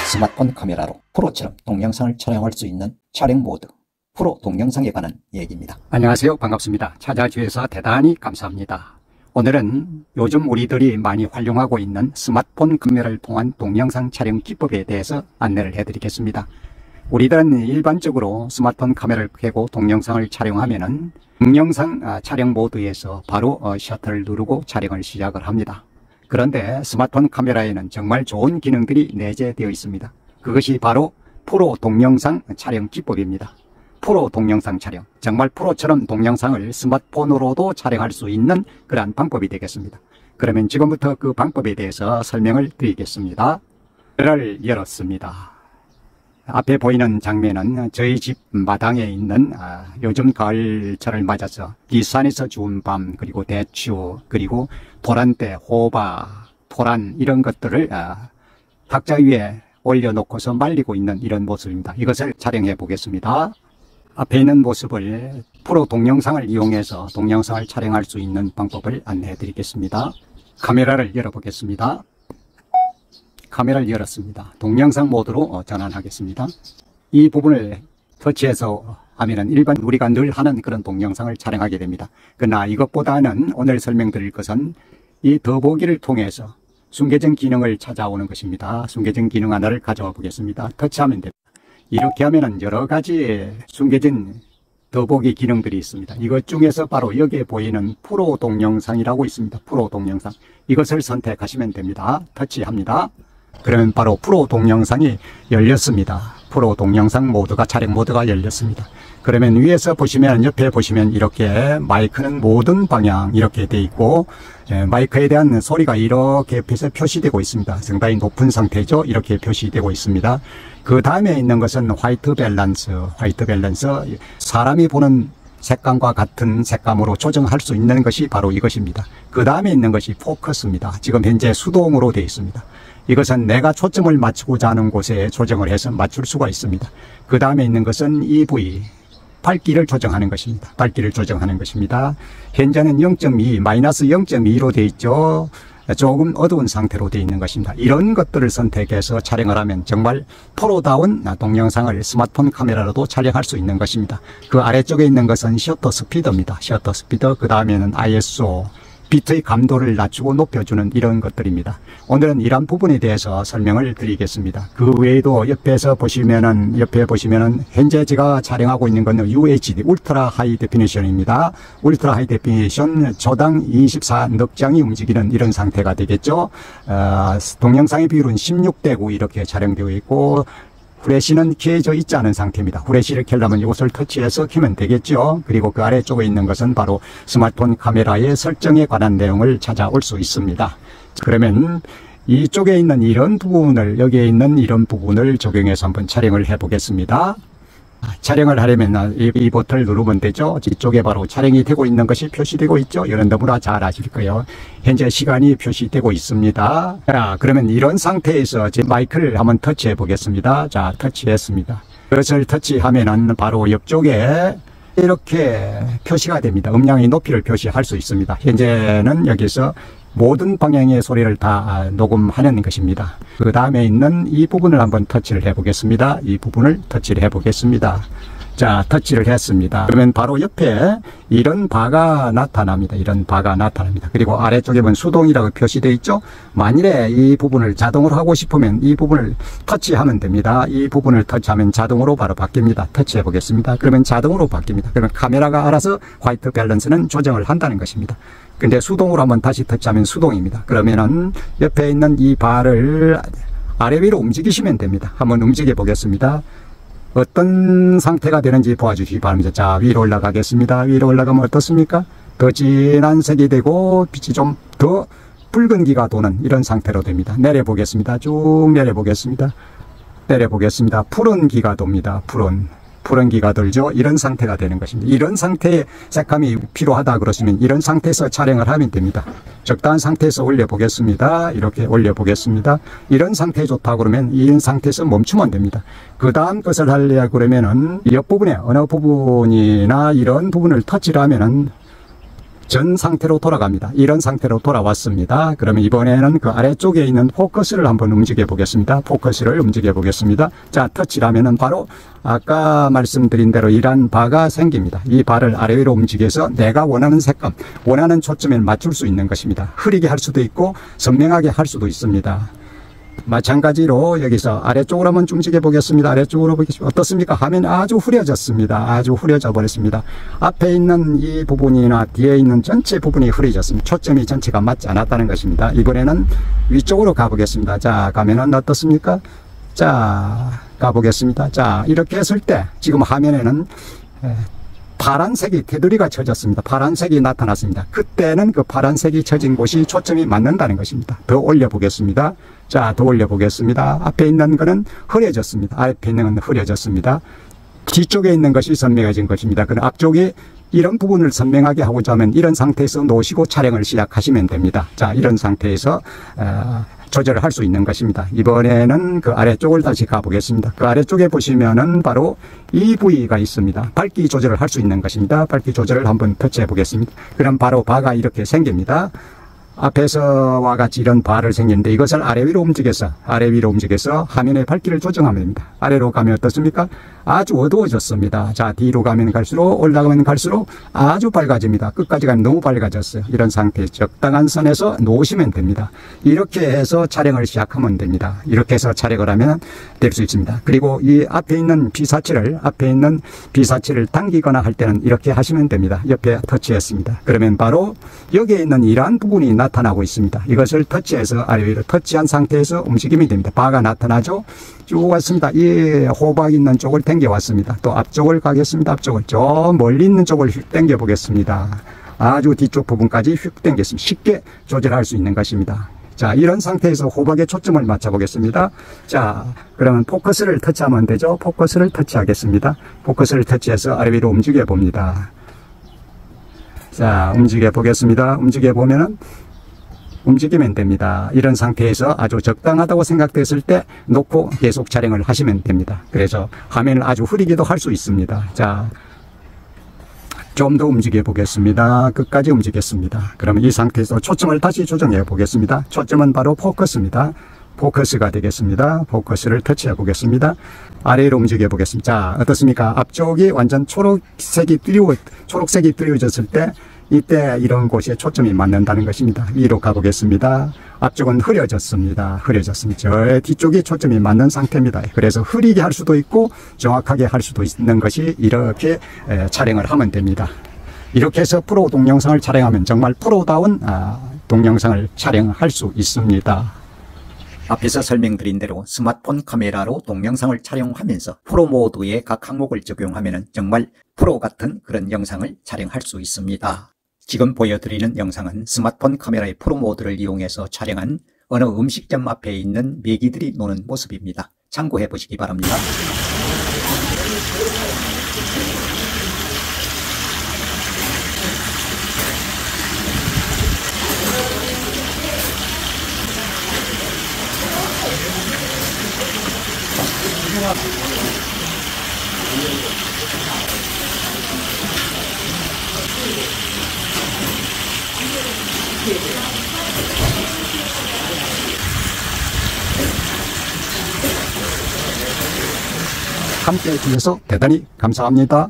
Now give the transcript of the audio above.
스마트폰 카메라로 프로처럼 동영상을 촬영할 수 있는 촬영 모드, 프로 동영상에 관한 얘기입니다. 안녕하세요. 반갑습니다. 찾아주셔서 대단히 감사합니다. 오늘은 요즘 우리들이 많이 활용하고 있는 스마트폰 카메라를 통한 동영상 촬영 기법에 대해서 안내를 해드리겠습니다. 우리들은 일반적으로 스마트폰 카메라를 켜고 동영상을 촬영하면은 동영상 촬영 모드에서 바로 셔터를 누르고 촬영을 시작을 합니다. 그런데 스마트폰 카메라에는 정말 좋은 기능들이 내재되어 있습니다. 그것이 바로 프로 동영상 촬영 기법입니다. 프로 동영상 촬영, 정말 프로처럼 동영상을 스마트폰으로도 촬영할 수 있는 그러한 방법이 되겠습니다. 그러면 지금부터 그 방법에 대해서 설명을 드리겠습니다. 카메라를 열었습니다. 앞에 보이는 장면은 저희 집 마당에 있는 요즘 가을철을 맞아서 기산에서 주운 밤, 그리고 대추, 그리고 도란대, 호박, 토란 이런 것들을 탁자 위에 올려놓고서 말리고 있는 이런 모습입니다. 이것을 촬영해 보겠습니다. 앞에 있는 모습을 프로 동영상을 이용해서 동영상을 촬영할 수 있는 방법을 안내해 드리겠습니다. 카메라를 열어보겠습니다. 카메라를 열었습니다. 동영상 모드로 전환하겠습니다. 이 부분을 터치해서 하면은 일반 우리가 늘 하는 그런 동영상을 촬영하게 됩니다. 그러나 이것보다는 오늘 설명드릴 것은 이 더보기를 통해서 숨겨진 기능을 찾아오는 것입니다. 숨겨진 기능 하나를 가져와 보겠습니다. 터치하면 됩니다. 이렇게 하면은 여러 가지 숨겨진 더보기 기능들이 있습니다. 이것 중에서 바로 여기에 보이는 프로 동영상이라고 있습니다. 프로 동영상. 이것을 선택하시면 됩니다. 터치합니다. 그러면 바로 프로 동영상이 열렸습니다. 프로 동영상 모드가, 촬영 모드가 열렸습니다. 그러면 위에서 보시면, 옆에 보시면 이렇게 마이크는 모든 방향 이렇게 돼 있고, 마이크에 대한 소리가 이렇게 옆에서 표시되고 있습니다. 상당히 높은 상태죠. 이렇게 표시되고 있습니다. 그 다음에 있는 것은 화이트 밸런스, 사람이 보는 색감과 같은 색감으로 조정할 수 있는 것이 바로 이것입니다. 그 다음에 있는 것이 포커스입니다. 지금 현재 수동으로 되어 있습니다. 이것은 내가 초점을 맞추고자 하는 곳에 조정을 해서 맞출 수가 있습니다. 그 다음에 있는 것은 EV, 밝기를 조정하는 것입니다. 밝기를 조정하는 것입니다. 현재는 0.2, 마이너스 0.2로 되어 있죠. 조금 어두운 상태로 되어 있는 것입니다. 이런 것들을 선택해서 촬영을 하면 정말 프로다운 동영상을 스마트폰 카메라로도 촬영할 수 있는 것입니다. 그 아래쪽에 있는 것은 셔터 스피드입니다. 셔터 스피드, 그 다음에는 ISO, 비트의 감도를 낮추고 높여주는 이런 것들입니다. 오늘은 이런 부분에 대해서 설명을 드리겠습니다. 그 외에도 옆에 보시면은 현재 제가 촬영하고 있는 건 UHD, 울트라 하이 데피니션입니다. 울트라 하이 데피니션 조당 24넉장이 움직이는 이런 상태가 되겠죠. 동영상의 비율은 16:9 이렇게 촬영되어 있고, 후레쉬는 켜져 있지 않은 상태입니다. 후레쉬를 켜려면 이것을 터치해서 켜면 되겠죠. 그리고 그 아래쪽에 있는 것은 바로 스마트폰 카메라의 설정에 관한 내용을 찾아올 수 있습니다. 그러면 이쪽에 있는 이런 부분을, 여기에 있는 이런 부분을 적용해서 한번 촬영을 해 보겠습니다. 촬영을 하려면 이 버튼을 누르면 되죠. 이쪽에 바로 촬영이 되고 있는 것이 표시되고 있죠. 여러분 너무나 잘 아실 거예요. 현재 시간이 표시되고 있습니다. 자, 그러면 이런 상태에서 제 마이크를 한번 터치해 보겠습니다. 자, 터치했습니다. 그것을 터치하면은 바로 옆쪽에 이렇게 표시가 됩니다. 음량의 높이를 표시할 수 있습니다. 현재는 여기서 모든 방향의 소리를 다 녹음하는 것입니다. 그 다음에 있는 이 부분을 한번 터치를 해 보겠습니다. 이 부분을 터치를 해 보겠습니다. 자, 터치를 했습니다. 그러면 바로 옆에 이런 바가 나타납니다. 이런 바가 나타납니다. 그리고 아래쪽에 보면 수동이라고 표시되어 있죠. 만일에 이 부분을 자동으로 하고 싶으면 이 부분을 터치하면 됩니다. 이 부분을 터치하면 자동으로 바로 바뀝니다. 터치해 보겠습니다. 그러면 자동으로 바뀝니다. 그러면 카메라가 알아서 화이트 밸런스는 조정을 한다는 것입니다. 근데 수동으로 한번 다시 터치하면 수동입니다. 그러면은 옆에 있는 이 바를 아래 위로 움직이시면 됩니다. 한번 움직여 보겠습니다. 어떤 상태가 되는지 보아주시기 바랍니다. 자, 위로 올라가겠습니다. 위로 올라가면 어떻습니까? 더 진한 색이 되고 빛이 좀 더 붉은기가 도는 이런 상태로 됩니다. 내려보겠습니다. 쭉 내려보겠습니다. 내려보겠습니다. 푸른 기가 돕니다. 푸른 기가 돌죠. 이런 상태가 되는 것입니다. 이런 상태의 색감이 필요하다 그러시면 이런 상태에서 촬영을 하면 됩니다. 적당한 상태에서 올려보겠습니다. 이렇게 올려보겠습니다. 이런 상태 좋다 그러면 이런 상태에서 멈추면 됩니다. 그 다음 것을 하려고 그러면은 옆부분에 어느 부분이나 이런 부분을 터치를 하면은 전 상태로 돌아갑니다. 이런 상태로 돌아왔습니다. 그러면 이번에는 그 아래쪽에 있는 포커스를 한번 움직여 보겠습니다. 포커스를 움직여 보겠습니다. 자, 터치를 하면은 바로 아까 말씀드린 대로 이러한 바가 생깁니다. 이 바를 아래 위로 움직여서 내가 원하는 색감, 원하는 초점에 맞출 수 있는 것입니다. 흐리게 할 수도 있고 선명하게 할 수도 있습니다. 마찬가지로 여기서 아래쪽으로 한번 움직여 보겠습니다. 아래쪽으로 보겠습니다. 어떻습니까? 화면이 아주 흐려졌습니다. 아주 흐려져 버렸습니다. 앞에 있는 이 부분이나 뒤에 있는 전체 부분이 흐려졌습니다. 초점이 전체가 맞지 않았다는 것입니다. 이번에는 위쪽으로 가보겠습니다. 자, 가면은 어떻습니까? 자, 가보겠습니다. 자, 이렇게 했을 때 지금 화면에는 파란색이 테두리가 쳐졌습니다. 파란색이 나타났습니다. 그때는 그 파란색이 쳐진 곳이 초점이 맞는다는 것입니다. 더 올려보겠습니다. 자, 더 올려보겠습니다. 앞에 있는 것은 흐려졌습니다. 앞에 있는 건 흐려졌습니다. 뒤쪽에 있는 것이 선명해진 것입니다. 그럼 앞쪽에 이런 부분을 선명하게 하고자 하면 이런 상태에서 놓으시고 촬영을 시작하시면 됩니다. 자, 이런 상태에서 조절을 할 수 있는 것입니다. 이번에는 그 아래쪽을 다시 가보겠습니다. 그 아래쪽에 보시면은 바로 이 부위가 있습니다. 밝기 조절을 할 수 있는 것입니다. 밝기 조절을 한번 터치해 보겠습니다. 그럼 바로 바가 이렇게 생깁니다. 앞에서와 같이 이런 바를 생기는데 이것을 아래 위로 움직여서 화면의 밝기를 조정하면 됩니다. 아래로 가면 어떻습니까? 아주 어두워졌습니다. 자, 뒤로 가면 갈수록 올라가면 갈수록 아주 밝아집니다. 끝까지 가면 너무 밝아졌어요. 이런 상태에 적당한 선에서 놓으시면 됩니다. 이렇게 해서 촬영을 시작하면 됩니다. 이렇게 해서 촬영을 하면 될 수 있습니다. 그리고 이 앞에 있는 비사치를 당기거나 할 때는 이렇게 하시면 됩니다. 옆에 터치했습니다. 그러면 바로 여기에 있는 이러한 부분이 나타나고 있습니다. 이것을 터치해서 아래 위로 터치한 상태에서 움직이면 됩니다. 바가 나타나죠? 쭉 왔습니다. 이 호박 있는 쪽을 당겨왔습니다. 또 앞쪽을 가겠습니다. 앞쪽을 저 멀리 있는 쪽을 휙 당겨 보겠습니다. 아주 뒤쪽 부분까지 휙 당겼습니다. 쉽게 조절할 수 있는 것입니다. 자, 이런 상태에서 호박에 초점을 맞춰 보겠습니다. 자, 그러면 포커스를 터치하면 되죠. 포커스를 터치하겠습니다. 포커스를 터치해서 아래 위로 움직여 봅니다. 자, 움직여 보겠습니다. 움직여 보면은 움직이면 됩니다. 이런 상태에서 아주 적당하다고 생각됐을 때 놓고 계속 촬영을 하시면 됩니다. 그래서 화면을 아주 흐리기도 할 수 있습니다. 자, 좀 더 움직여 보겠습니다. 끝까지 움직였습니다. 그러면 이 상태에서 초점을 다시 조정해 보겠습니다. 초점은 바로 포커스입니다. 포커스가 되겠습니다. 포커스를 터치해 보겠습니다. 아래로 움직여 보겠습니다. 자, 어떻습니까? 앞쪽이 완전 초록색이 띄워졌을 때 이때 이런 곳에 초점이 맞는다는 것입니다. 위로 가보겠습니다. 앞쪽은 흐려졌습니다. 저 뒤쪽이 초점이 맞는 상태입니다. 그래서 흐리게 할 수도 있고 정확하게 할 수도 있는 것이 이렇게 촬영을 하면 됩니다. 이렇게 해서 프로 동영상을 촬영하면 정말 프로다운 동영상을 촬영할 수 있습니다. 앞에서 설명드린 대로 스마트폰 카메라로 동영상을 촬영하면서 프로 모드의 각 항목을 적용하면 정말 프로 같은 그런 영상을 촬영할 수 있습니다. 지금 보여드리는 영상은 스마트폰 카메라의 프로 모드를 이용해서 촬영한 어느 음식점 앞에 있는 메기들이 노는 모습입니다. 참고해 보시기 바랍니다. 함께 해주셔서 대단히 감사합니다.